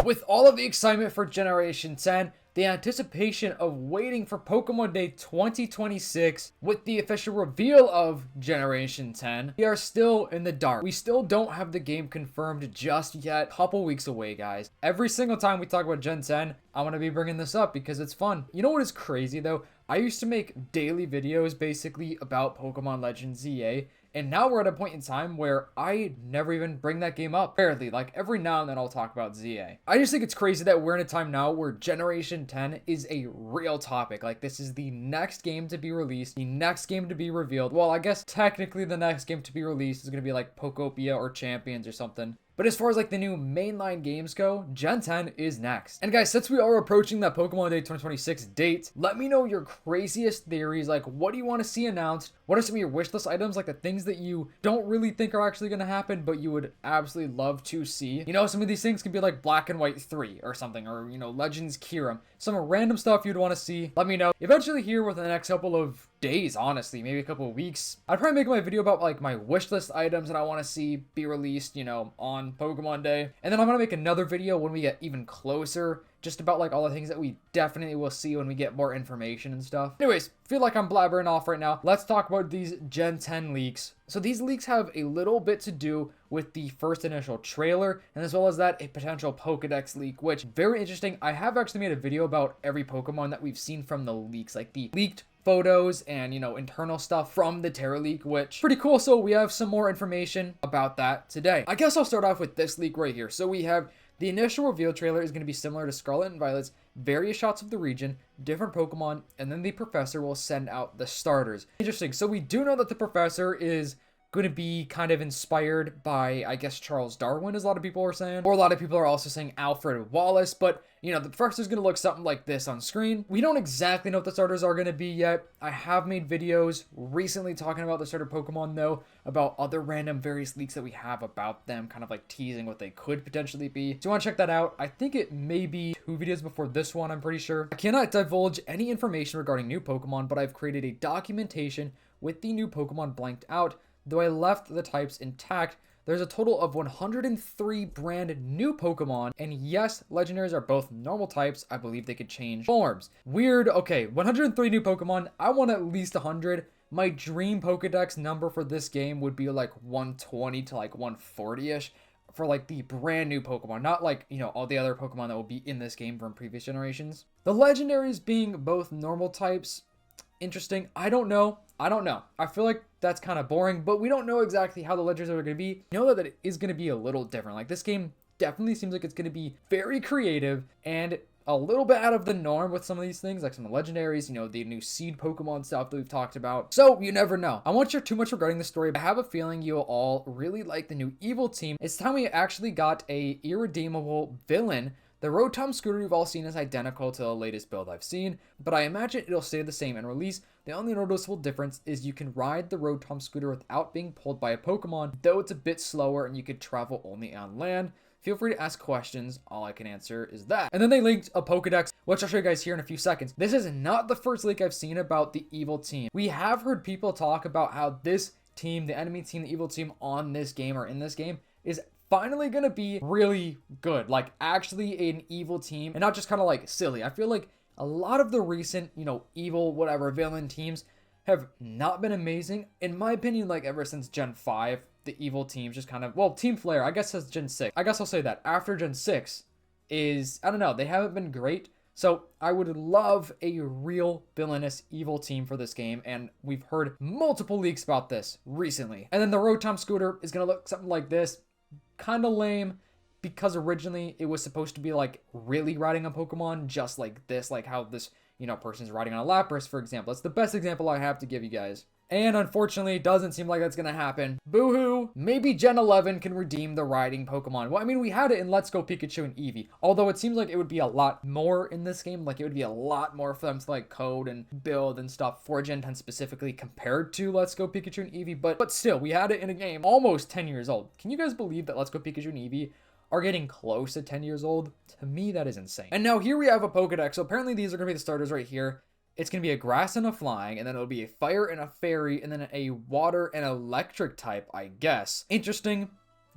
With all of the excitement for Generation 10, the anticipation of waiting for Pokemon Day 2026 with the official reveal of Generation 10, we are still in the dark. We still don't have the game confirmed just yet. Couple weeks away, guys. Every single time we talk about Gen 10, I want to be bringing this up because it's fun. You know what is crazy though? I used to make daily videos basically about Pokemon Legends ZA. And now we're at a point in time where I never even bring that game up. Barely. Like, every now and then I'll talk about ZA. I just think it's crazy that we're in a time now where Generation 10 is a real topic. Like, this is the next game to be released, the next game to be revealed. Well, I guess technically the next game to be released is going to be like Pokopia or Champions or something. But as far as like the new mainline games go, Gen 10 is next. And guys, since we are approaching that Pokemon Day 2026 date, let me know your craziest theories. Like, what do you want to see announced? What are some of your wish list items? Like the things that you don't really think are actually going to happen, but you would absolutely love to see. You know, some of these things can be like Black and White 3 or something, or, you know, Legends Kyurem. Some random stuff you'd want to see. Let me know. Eventually here within the next couple of days, honestly, maybe a couple of weeks, I'd probably make my video about like my wish list items that I want to see be released, you know, on Pokemon Day. And then I'm gonna make another video when we get even closer, just about like all the things that we definitely will see when we get more information and stuff. Anyways, feel like I'm blabbering off right now. Let's talk about these Gen 10 leaks. So these leaks have a little bit to do with the first initial trailer, and as well as that, a potential Pokedex leak, which very interesting. I have actually made a video about every Pokemon that we've seen from the leaks, like the leaked photos and, you know, internal stuff from the Terra leak, which pretty cool. So we have some more information about that today. I guess I'll start off with this leak right here. So we have the initial reveal trailer is going to be similar to Scarlet and Violet's, various shots of the region, different Pokemon, and then the professor will send out the starters. Interesting. So we do know that the professor is going to be kind of inspired by, I guess, Charles Darwin, as a lot of people are saying. Or a lot of people are also saying Alfred Wallace. But, you know, the professor's going to look something like this on screen. We don't exactly know what the starters are going to be yet. I have made videos recently talking about the starter Pokemon, though, about other random various leaks that we have about them, kind of like teasing what they could potentially be. So you want to check that out. I think it may be 2 videos before this one, I'm pretty sure. I cannot divulge any information regarding new Pokemon, but I've created a documentation with the new Pokemon blanked out. Though I left the types intact, there's a total of 103 brand new Pokemon, and yes, legendaries are both normal types. I believe they could change forms. Weird. Okay, 103 new Pokemon. I want at least 100. My dream Pokedex number for this game would be like 120 to like 140-ish for like the brand new Pokemon, not like, you know, all the other Pokemon that will be in this game from previous generations. The legendaries being both normal types, interesting. I don't know. I feel like that's kind of boring, but we don't know exactly how the legendaries are going to be. You know that it is going to be a little different. Like, this game definitely seems like it's going to be very creative and a little bit out of the norm with some of these things, like some of the legendaries, you know, the new seed Pokemon stuff that we've talked about. So you never know. I won't share too much regarding the story, but I have a feeling you'll all really like the new evil team. It's time we actually got a irredeemable villain. The Rotom scooter you've all seen is identical to the latest build I've seen, but I imagine it'll stay the same in release. The only noticeable difference is you can ride the Rotom scooter without being pulled by a Pokemon, though it's a bit slower and you could travel only on land. Feel free to ask questions. All I can answer is that. And then they linked a Pokedex, which I'll show you guys here in a few seconds. This is not the first leak I've seen about the evil team. We have heard people talk about how this team, the enemy team, the evil team on this game or in this game is finally gonna be really good, like actually an evil team and not just kind of like silly. I feel like a lot of the recent, you know, evil whatever villain teams have not been amazing in my opinion. Like ever since Gen 5, the evil teams just kind of, well, Team Flare I guess says Gen 6. I guess I'll say that after Gen 6 is, I don't know, they haven't been great. So I would love a real villainous evil team for this game, and we've heard multiple leaks about this recently. And then the Rotom scooter is gonna look something like this. Kind of lame, because originally it was supposed to be like really riding a Pokemon just like this, like how this, you know, person's riding on a Lapras, for example. That's the best example I have to give you guys. And unfortunately, it doesn't seem like that's going to happen. Boo-hoo. Maybe Gen 11 can redeem the riding Pokemon. Well, I mean, we had it in Let's Go Pikachu and Eevee. Although it seems like it would be a lot more in this game. Like, it would be a lot more for them to, like, code and build and stuff for Gen 10 specifically compared to Let's Go Pikachu and Eevee. But still, we had it in a game almost 10 years old. Can you guys believe that Let's Go Pikachu and Eevee are getting close to 10 years old? To me, that is insane. And now here we have a Pokedex. So apparently these are going to be the starters right here. It's going to be a grass and a flying, and then it'll be a fire and a fairy, and then a water and electric type, I guess. Interesting.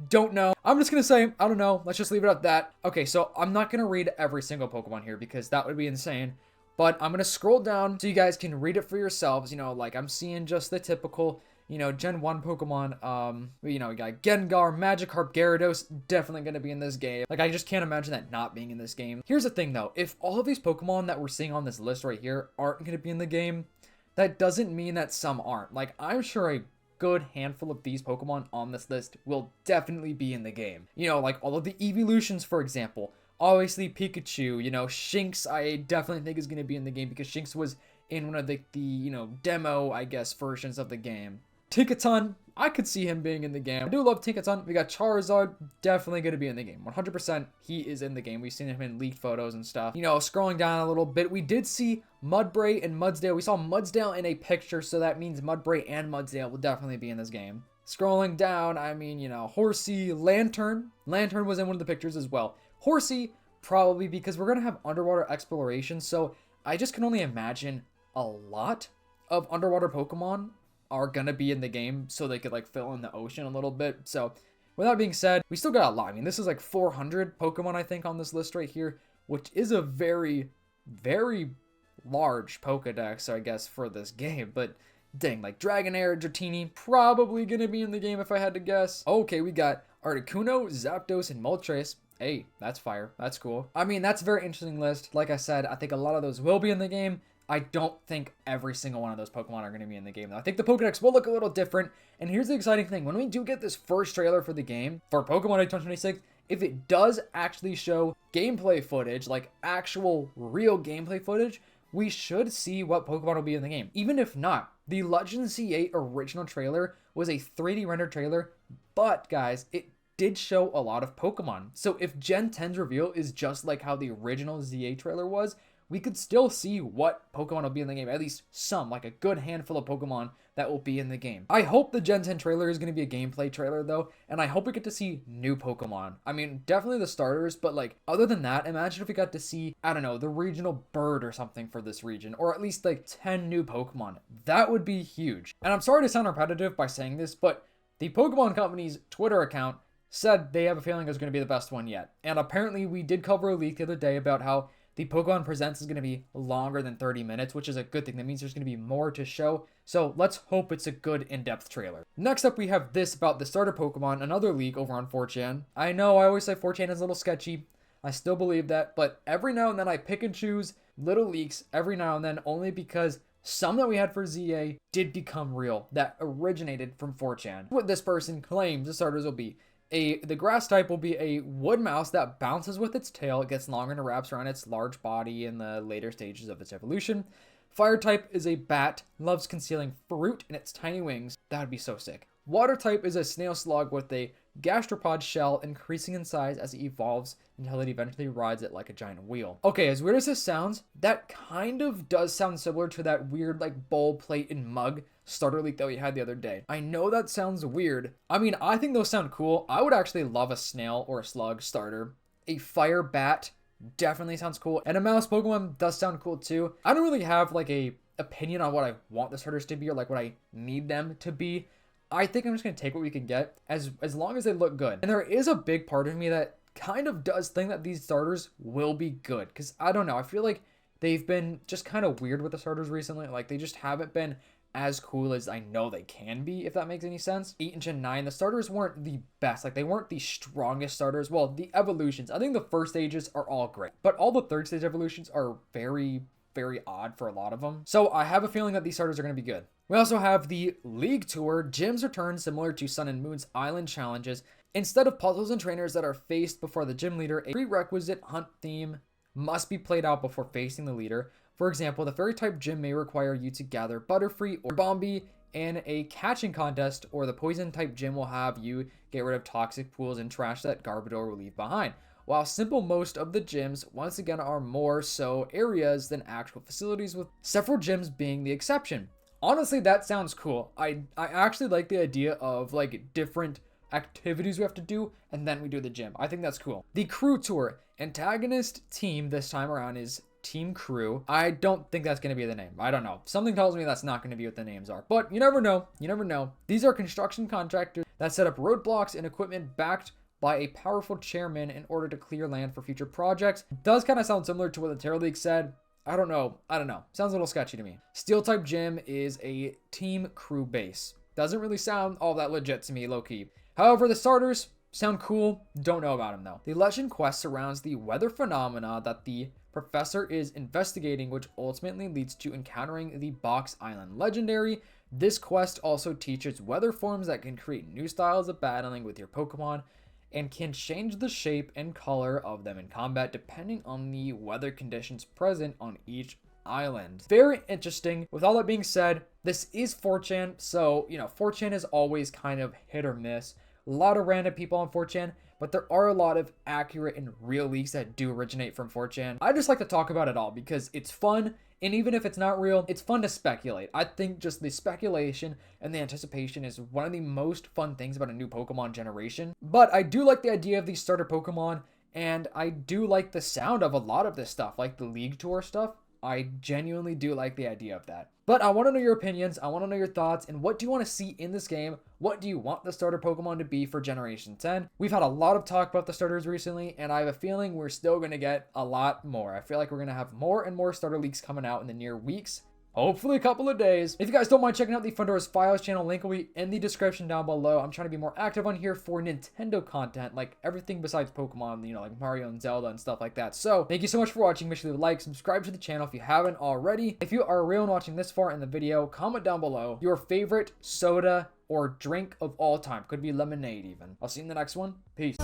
Don't know. I'm just gonna say, I don't know. Let's just leave it at that. Okay, so I'm not gonna read every single Pokemon here because that would be insane. But I'm gonna scroll down so you guys can read it for yourselves. You know, like I'm seeing just the typical, you know, Gen 1 Pokemon. You know, we got Gengar, Magikarp, Gyarados, definitely gonna be in this game. Like, I just can't imagine that not being in this game. Here's the thing though, if all of these Pokemon that we're seeing on this list right here aren't gonna be in the game, that doesn't mean that some aren't. Like, I'm sure a good handful of these Pokemon on this list will definitely be in the game. You know, like all of the evolutions, for example. Obviously, Pikachu, you know, Shinx, I definitely think is going to be in the game because Shinx was in one of the you know, demo, I guess, versions of the game. Tinkaton, I could see him being in the game. I do love Tinkaton. We got Charizard, definitely going to be in the game. 100% he is in the game. We've seen him in leaked photos and stuff. You know, scrolling down a little bit, we did see Mudbray and Mudsdale. We saw Mudsdale in a picture, so that means Mudbray and Mudsdale will definitely be in this game. Scrolling down, I mean, you know, Horsey, Lantern. Lantern was in one of the pictures as well. Horsey, probably because we're going to have underwater exploration, so I just can only imagine a lot of underwater Pokemon are gonna be in the game so they could like fill in the ocean a little bit. So with that being said, we still got a lot. I mean, this is like 400 Pokemon, I think, on this list right here, which is a very, very large Pokedex, I guess, for this game. But dang, like Dragonair, Dratini, probably gonna be in the game if I had to guess. Okay, we got Articuno, Zapdos, and Moltres. Hey, that's fire. That's cool. I mean, that's a very interesting list. Like I said, I think a lot of those will be in the game. I don't think every single one of those Pokemon are going to be in the game, though. I think the Pokedex will look a little different. And here's the exciting thing. When we do get this first trailer for the game, for Pokemon Day 2026, if it does actually show gameplay footage, like actual real gameplay footage, we should see what Pokemon will be in the game. Even if not, the Legends Z8 original trailer was a 3D rendered trailer, but guys, it did show a lot of Pokemon. So if Gen 10's reveal is just like how the original Z8 trailer was, we could still see what Pokemon will be in the game. At least some, like a good handful of Pokemon that will be in the game. I hope the Gen 10 trailer is going to be a gameplay trailer though, and I hope we get to see new Pokemon. I mean, definitely the starters, but like other than that, imagine if we got to see, I don't know, the regional bird or something for this region, or at least like 10 new Pokemon. That would be huge. And I'm sorry to sound repetitive by saying this, but the Pokemon Company's Twitter account said they have a feeling it's going to be the best one yet. And apparently we did cover a leak the other day about how the Pokemon Presents is going to be longer than 30 minutes, which is a good thing. That means there's going to be more to show. So let's hope it's a good in-depth trailer. Next up, we have this about the starter Pokemon, another leak over on 4chan. I know I always say 4chan is a little sketchy. I still believe that, but every now and then I pick and choose little leaks every now and then only because some that we had for ZA did become real that originated from 4chan. What this person claims the starters will be. The grass type will be a wood mouse that bounces with its tail. It gets longer and wraps around its large body in the later stages of its evolution. Fire type is a bat, loves concealing fruit in its tiny wings. That would be so sick. Water type is a snail slug with a gastropod shell, increasing in size as it evolves until it eventually rides it like a giant wheel. Okay, as weird as this sounds, that kind of does sound similar to that weird like bowl, plate, and mug starter leak that we had the other day. I know that sounds weird. I mean, I think those sound cool. I would actually love a snail or a slug starter. A fire bat definitely sounds cool. And a mouse Pokemon does sound cool too. I don't really have like a opinion on what I want the starters to be or like what I need them to be. I think I'm just going to take what we can get as long as they look good. And there is a big part of me that kind of does think that these starters will be good. Because I don't know. I feel like they've been just kind of weird with the starters recently. Like they just haven't been as cool as I know they can be, if that makes any sense. 8 and Gen 9, the starters weren't the best. Like they weren't the strongest starters. Well, the evolutions, I think the first stages are all great. But all the third stage evolutions are very, very odd for a lot of them. So I have a feeling that these starters are going to be good. We also have the League Tour. Gyms return similar to Sun and Moon's Island challenges. Instead of puzzles and trainers that are faced before the gym leader, a prerequisite hunt theme must be played out before facing the leader. For example, the fairy type gym may require you to gather Butterfree or Bombi in a catching contest, or the poison type gym will have you get rid of toxic pools and trash that Garbodor will leave behind. While simple, most of the gyms once again are more so areas than actual facilities, with several gyms being the exception. Honestly, that sounds cool. I actually like the idea of like different activities we have to do and then we do the gym. I think that's cool. The Crew Tour. Antagonist team this time around is Team Crew. I don't think that's going to be the name. I don't know. Something tells me that's not going to be what the names are. But you never know. You never know. These are construction contractors that set up roadblocks and equipment backed by a powerful chairman in order to clear land for future projects. Does kind of sound similar to what the Terror League said. I don't know. Sounds a little sketchy to me. Steel type gym is a team crew base. Doesn't really sound all that legit to me, low-key. However, the starters sound cool. Don't know about them though. The legend quest surrounds the weather phenomena that the professor is investigating, which ultimately leads to encountering the Box Island legendary. This quest also teaches weather forms that can create new styles of battling with your Pokemon and can change the shape and color of them in combat depending on the weather conditions present on each island. Very interesting. With all that being said, this is 4chan, so 4chan is always kind of hit or miss. A lot of random people on 4chan, but there are a lot of accurate and real leaks that do originate from 4chan. I just like to talk about it all because it's fun, and even if it's not real, it's fun to speculate. I think just the speculation and the anticipation is one of the most fun things about a new Pokemon generation. But I do like the idea of these starter Pokemon, and I do like the sound of a lot of this stuff, like the League Tour stuff. I genuinely do like the idea of that. But I want to know your opinions. I want to know your thoughts. And what do you want to see in this game? What do you want the starter Pokemon to be for Generation 10? We've had a lot of talk about the starters recently, and I have a feeling we're still going to get a lot more. I feel like we're going to have more and more starter leaks coming out in the near weeks. Hopefully a couple of days. If you guys don't mind checking out the Fundora's Files channel, link will be in the description down below. I'm trying to be more active on here for Nintendo content, like everything besides Pokemon, like Mario and Zelda and stuff like that. So thank you so much for watching. Make sure to leave a like, subscribe to the channel if you haven't already. If you are real and watching this far in the video, comment down below your favorite soda or drink of all time. Could be lemonade even. I'll see you in the next one. Peace.